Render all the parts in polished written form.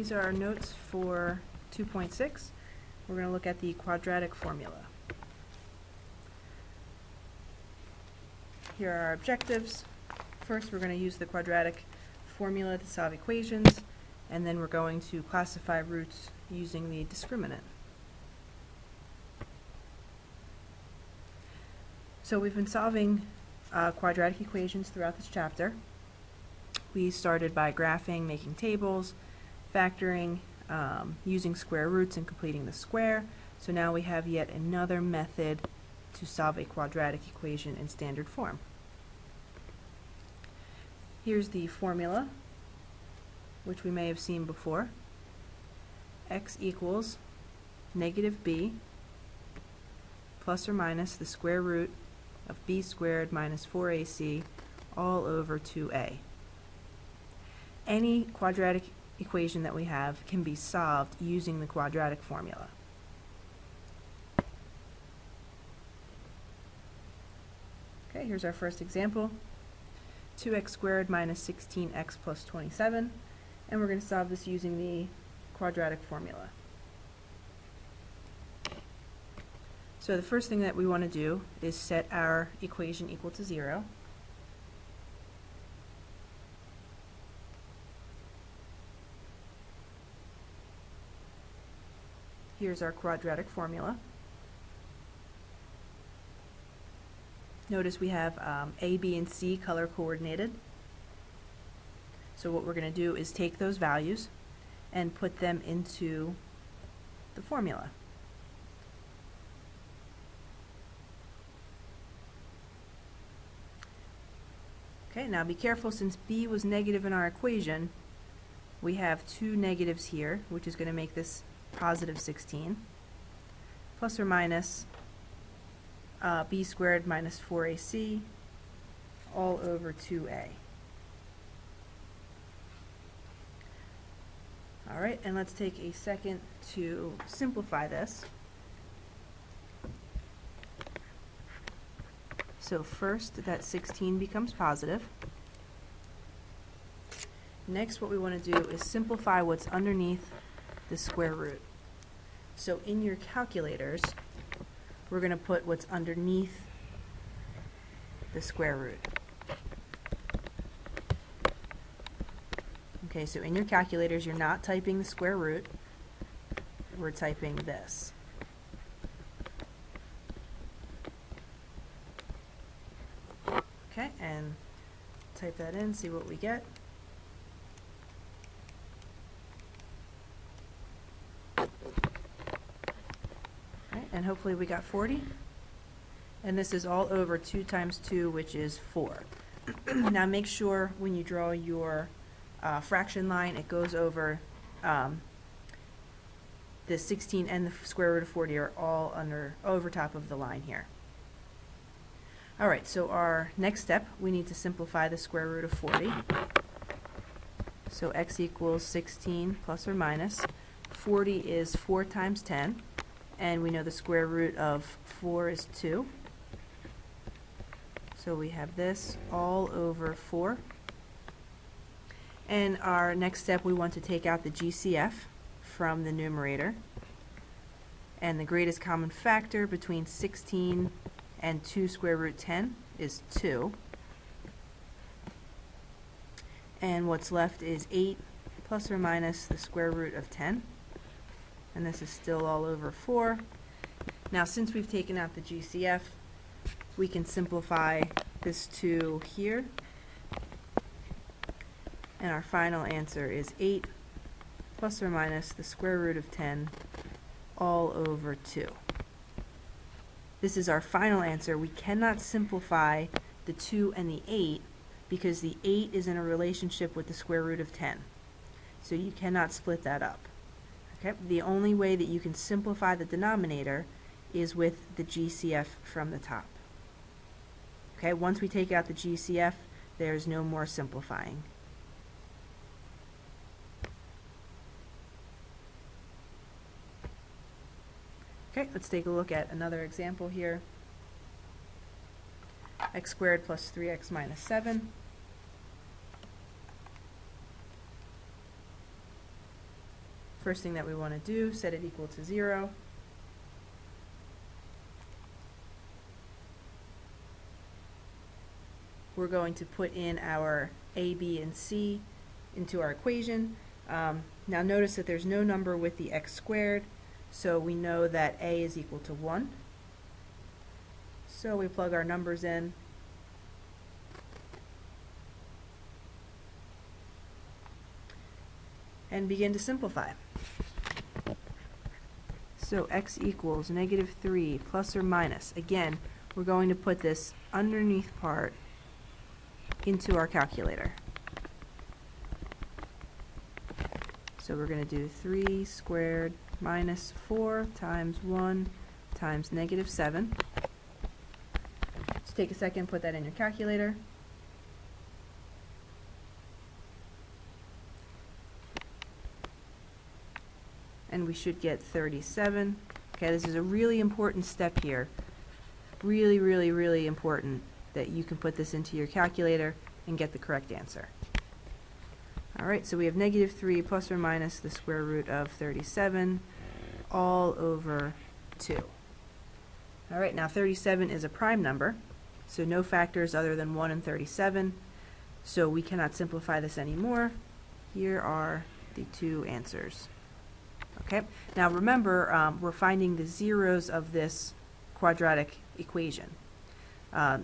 These are our notes for 2.6. We're going to look at the quadratic formula. Here are our objectives. First, we're going to use the quadratic formula to solve equations, and then we're going to classify roots using the discriminant. So we've been solving quadratic equations throughout this chapter. We started by graphing, making tables, factoring, using square roots, and completing the square. So now we have yet another method to solve a quadratic equation in standard form. Here's the formula, which we may have seen before. X equals negative b plus or minus the square root of b squared minus 4ac all over 2a. Any quadratic equation that we have can be solved using the quadratic formula. Okay, here's our first example. 2x squared minus 16x plus 27, and we're going to solve this using the quadratic formula. So the first thing that we want to do is set our equation equal to 0. Here's our quadratic formula. Notice we have A, B, and C color coordinated. So what we're going to do is take those values and put them into the formula. Okay, now be careful, since B was negative in our equation, we have two negatives here, which is going to make this positive 16, plus or minus b squared minus 4ac all over 2a. Alright, and let's take a second to simplify this. So first, that 16 becomes positive. Next, what we want to do is simplify what's underneath the square root. So in your calculators, we're going to put what's underneath the square root. Okay, so in your calculators, you're not typing the square root, we're typing this. Okay, and type that in, see what we get. And hopefully we got 40. And this is all over 2 times 2, which is 4. Now make sure when you draw your fraction line, it goes over the 16 and the square root of 40 are all over top of the line here. Alright, so our next step, we need to simplify the square root of 40. So x equals 16 plus or minus. 40 is 4 times 10. And we know the square root of 4 is 2. So we have this all over 4. And our next step, we want to take out the GCF from the numerator. And the greatest common factor between 16 and 2 square root 10 is 2. And what's left is 8 plus or minus the square root of 10. And this is still all over 4. Now, since we've taken out the GCF, we can simplify this to here. And our final answer is 8 plus or minus the square root of 10 all over 2. This is our final answer. We cannot simplify the 2 and the 8 because the 8 is in a relationship with the square root of 10. So you cannot split that up. Okay? The only way that you can simplify the denominator is with the GCF from the top. Okay, once we take out the GCF, there's no more simplifying. Okay, let's take a look at another example here. X squared plus 3x minus 7. First thing that we want to do, set it equal to 0. We're going to put in our a, b, and c into our equation. Now notice that there's no number with the x squared, so we know that a is equal to 1. So we plug our numbers in. And begin to simplify. So x equals -3 plus or minus. Again, we're going to put this underneath part into our calculator. So we're going to do 3 squared minus 4 times 1 times -7. Just take a second, put that in your calculator. And we should get 37. Okay, this is a really important step here. Really, really, really important that you can put this into your calculator and get the correct answer. Alright, so we have -3 plus or minus the square root of 37 all over 2. Alright, now 37 is a prime number, so no factors other than 1 and 37, so we cannot simplify this anymore. Here are the two answers. Okay, now remember, we're finding the zeros of this quadratic equation.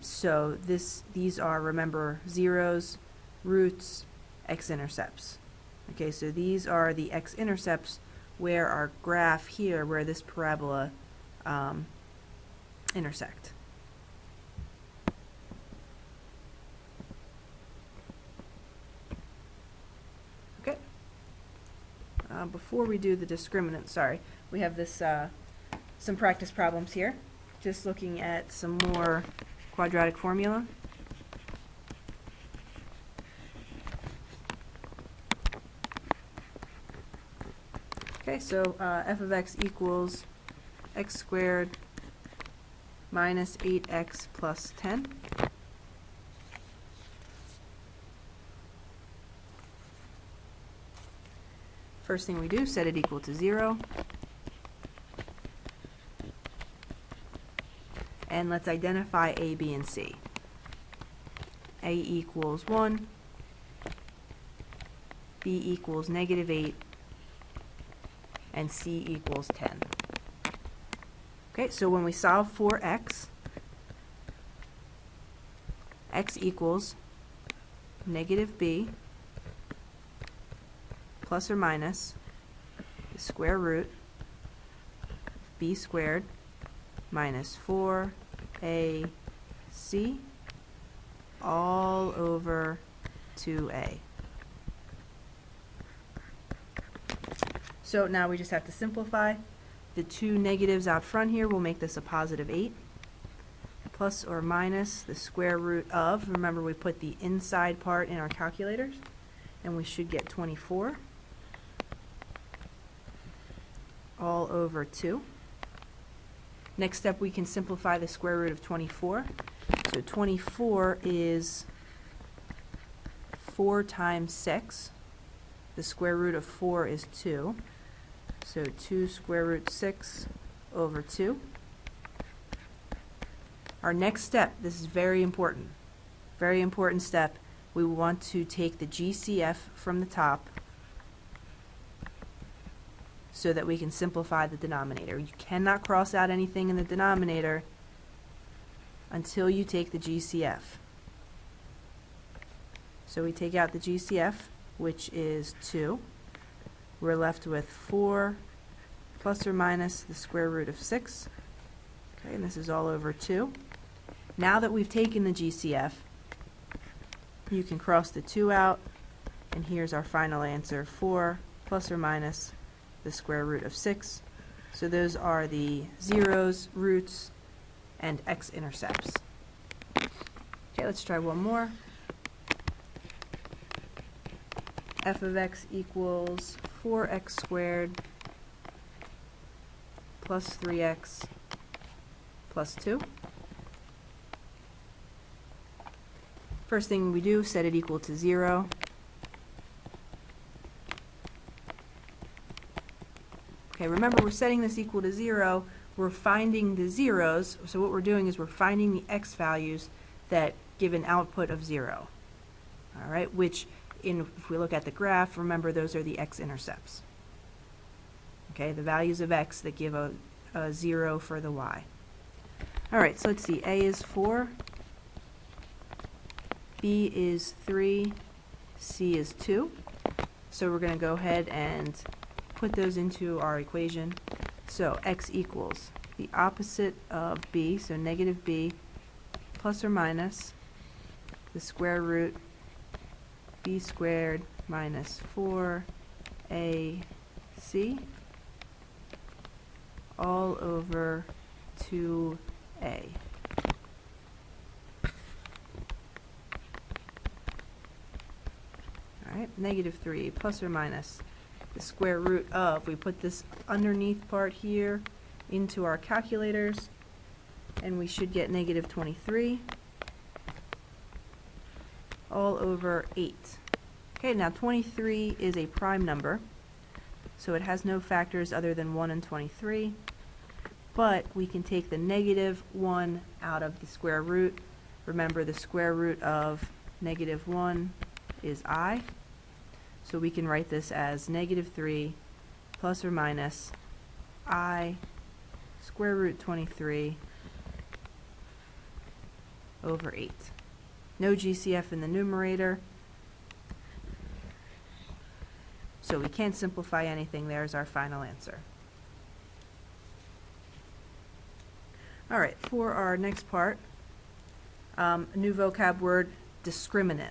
So these are, remember, zeros, roots, x-intercepts. Okay, so these are the x-intercepts where our graph here, where this parabola intersect. Okay. Before we do the discriminant, sorry, we have this some practice problems here. Just looking at some more quadratic formula. Okay, so f of x equals x squared minus 8x plus 10. First thing we do, set it equal to 0. And let's identify a, b, and c. A equals 1, b equals -8, and c equals 10. Okay, so when we solve for x equals -b plus or minus the square root of b squared minus 4ac all over 2a. So now we just have to simplify. The two negatives out front here will make this a +8. Plus or minus the square root of, remember we put the inside part in our calculators, and we should get 24 all over 2. Next step, we can simplify the square root of 24. So 24 is 4 times 6. The square root of 4 is 2. So 2 square root 6 over 2. Our next step, this is very important step, we want to take the GCF from the top so that we can simplify the denominator. You cannot cross out anything in the denominator until you take the GCF. So we take out the GCF, which is 2. We're left with 4 plus or minus the square root of 6. Okay, and this is all over 2. Now that we've taken the GCF, you can cross the 2 out, and here's our final answer, 4 plus or minus the square root of 6. So those are the zeros, roots, and x-intercepts. Okay, let's try one more. F of x equals 4x squared plus 3x plus 2. First thing we do, set it equal to 0. Okay, remember we're setting this equal to 0. We're finding the zeros, so what we're doing is we're finding the x values that give an output of 0. All right, which if we look at the graph, remember those are the x-intercepts. Okay, the values of x that give a 0 for the y. All right, so let's see. A is 4, B is 3, C is 2. So we're going to go ahead and put those into our equation. So x equals the opposite of b, so negative b, plus or minus the square root b squared minus 4ac all over 2a. All right, negative 3 plus or minus the square root of, we put this underneath part here into our calculators, and we should get negative 23 all over 8. Okay, now 23 is a prime number, so it has no factors other than 1 and 23, but we can take the negative 1 out of the square root. Remember, the square root of negative 1 is I, so we can write this as negative 3 plus or minus I square root 23 over 8. No GCF in the numerator, so we can't simplify anything. There's our final answer. All right, for our next part, a new vocab word, discriminant.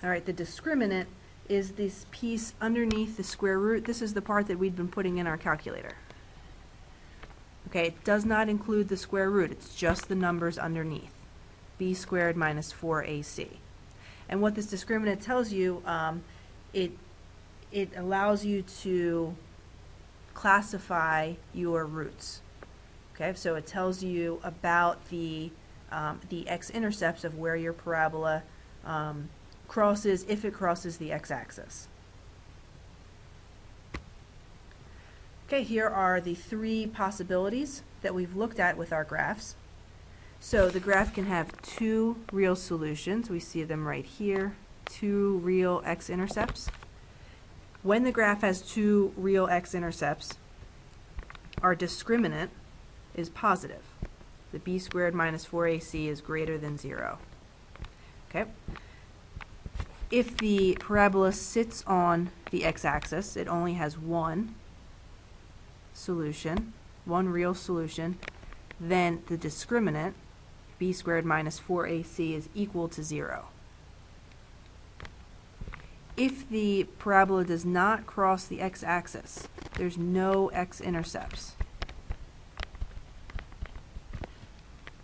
All right, the discriminant is this piece underneath the square root. This is the part that we've been putting in our calculator. Okay, it does not include the square root. It's just the numbers underneath. B squared minus 4ac. And what this discriminant tells you, it allows you to classify your roots. Okay, so it tells you about the x-intercepts of where your parabola crosses, if it crosses the x-axis. Okay, here are the 3 possibilities that we've looked at with our graphs. So the graph can have 2 real solutions. We see them right here, 2 real x-intercepts. When the graph has 2 real x-intercepts, our discriminant is positive. The b squared minus 4ac is greater than 0. Okay. If the parabola sits on the x-axis, it only has one solution, one real solution, then the discriminant, b squared minus 4ac, is equal to 0. If the parabola does not cross the x-axis, there's no x-intercepts,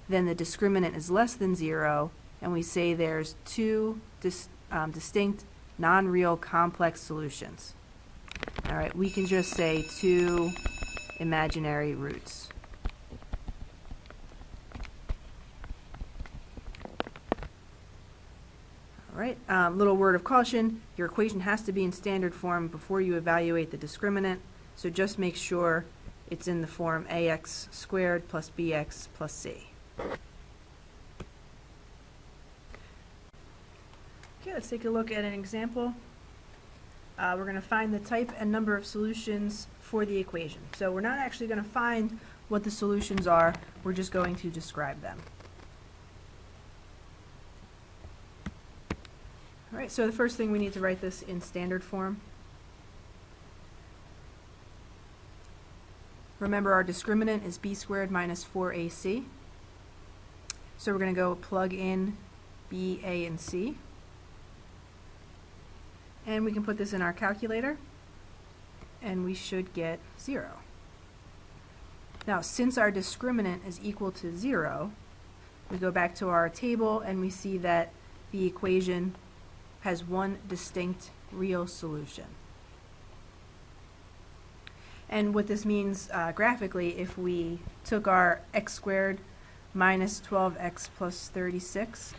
then the discriminant is less than 0, and we say there's 2 distinct non-real complex solutions. All right, we can just say 2 imaginary roots. All right, little word of caution, your equation has to be in standard form before you evaluate the discriminant, so just make sure it's in the form ax squared plus bx plus c. Okay, let's take a look at an example. We're going to find the type and number of solutions for the equation. So we're not actually going to find what the solutions are, we're just going to describe them. All right, so the first thing, we need to write this in standard form. Remember, our discriminant is b squared minus 4ac. So we're going to go plug in b, a, and c. And we can put this in our calculator, and we should get 0. Now, since our discriminant is equal to 0, we go back to our table and we see that the equation has one distinct real solution. And what this means graphically, if we took our x squared minus 12x plus 36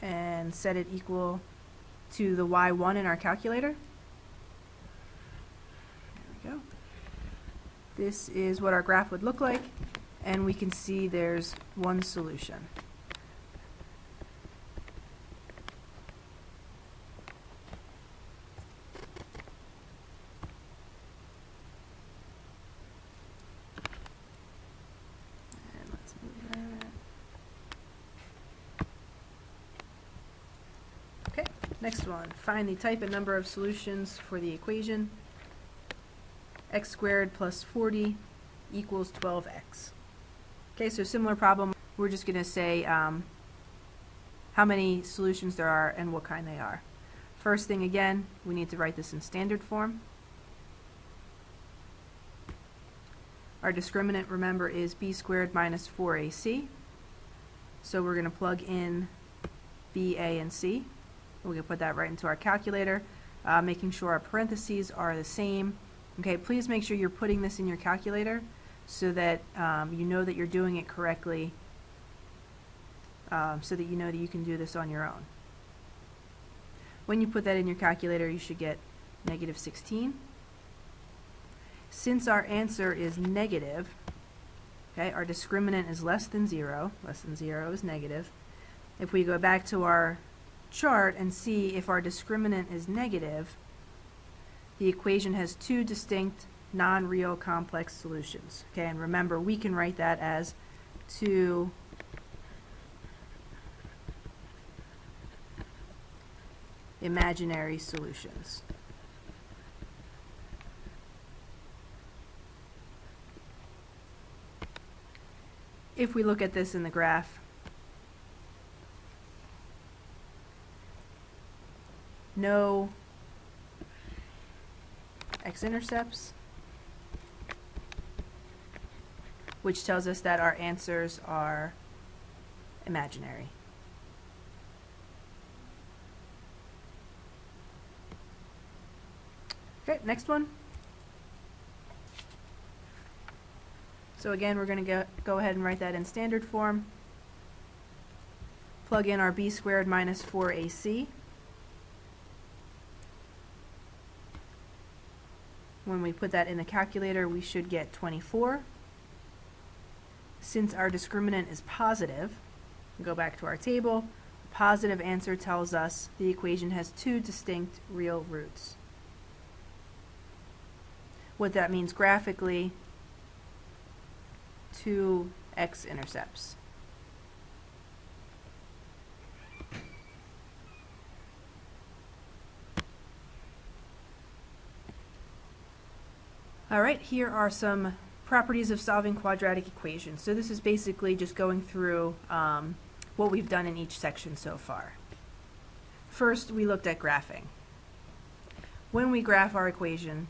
and set it equal to the y1 in our calculator, This is what our graph would look like, and we can see there's one solution. And let's move that. Okay, next one. Find the type and number of solutions for the equation x squared plus 40 equals 12x. Okay, so similar problem. We're just going to say how many solutions there are and what kind they are. First thing, again, we need to write this in standard form. Our discriminant, remember, is b squared minus 4ac. So we're going to plug in b, a, and c. We're going to put that right into our calculator, making sure our parentheses are the same. Okay, please make sure you're putting this in your calculator so that you know that you're doing it correctly, so that you know that you can do this on your own. When you put that in your calculator, you should get negative 16. Since our answer is negative, okay, our discriminant is less than 0 is negative. If we go back to our chart and see if our discriminant is negative, the equation has two distinct non-real complex solutions. Okay, and remember, we can write that as two imaginary solutions. If we look at this in the graph, no x-intercepts, which tells us that our answers are imaginary. Okay, next one. So again, we're going to go ahead and write that in standard form. Plug in our b squared minus 4ac. When we put that in the calculator, we should get 24. Since our discriminant is positive, go back to our table, the positive answer tells us the equation has two distinct real roots. What that means graphically, two x-intercepts. All right, here are some properties of solving quadratic equations. So this is basically just going through what we've done in each section so far. First, we looked at graphing. When we graph our equation,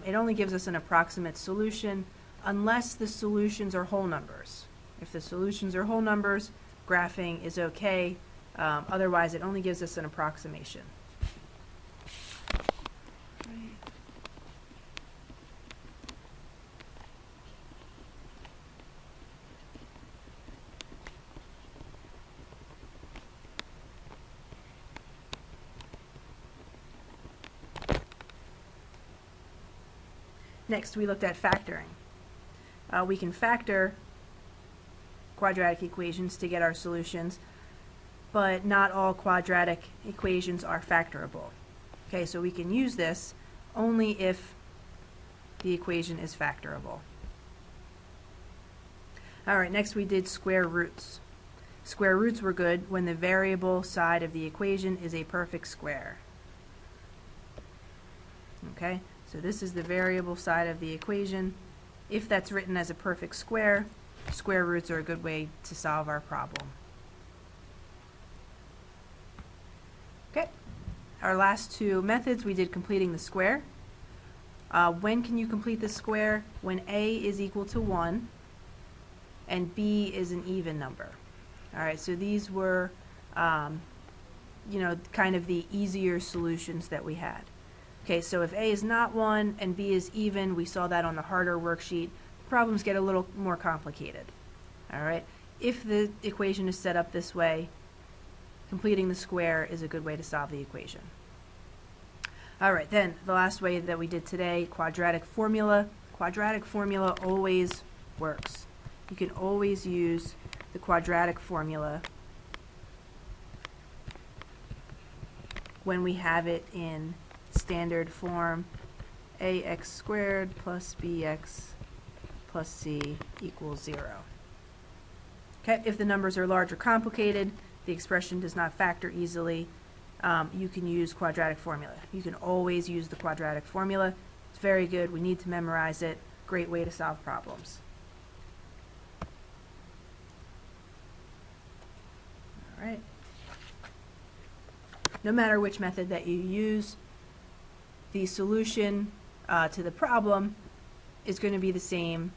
it only gives us an approximate solution unless the solutions are whole numbers. If the solutions are whole numbers, graphing is okay. Otherwise, it only gives us an approximation. Next, we looked at factoring. We can factor quadratic equations to get our solutions, but not all quadratic equations are factorable. Okay, so we can use this only if the equation is factorable. All right, next we did square roots. Square roots were good when the variable side of the equation is a perfect square. Okay, so this is the variable side of the equation. If that's written as a perfect square, square roots are a good way to solve our problem. Okay, our last two methods, we did completing the square. When can you complete the square? When a is equal to 1 and b is an even number. All right, so these were, you know, kind of the easier solutions that we had. Okay, so if a is not 1 and b is even, we saw that on the harder worksheet, problems get a little more complicated. All right, if the equation is set up this way, completing the square is a good way to solve the equation. All right, then the last way that we did today, quadratic formula. quadratic formula always works. You can always use the quadratic formula when we have it in standard form, ax squared plus bx plus c equals 0. Okay, if the numbers are large or complicated, the expression does not factor easily, you can use quadratic formula. You can always use the quadratic formula. It's very good. We need to memorize it. Great way to solve problems. All right. No matter which method that you use, the solution to the problem is going to be the same.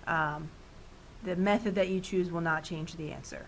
The method that you choose will not change the answer.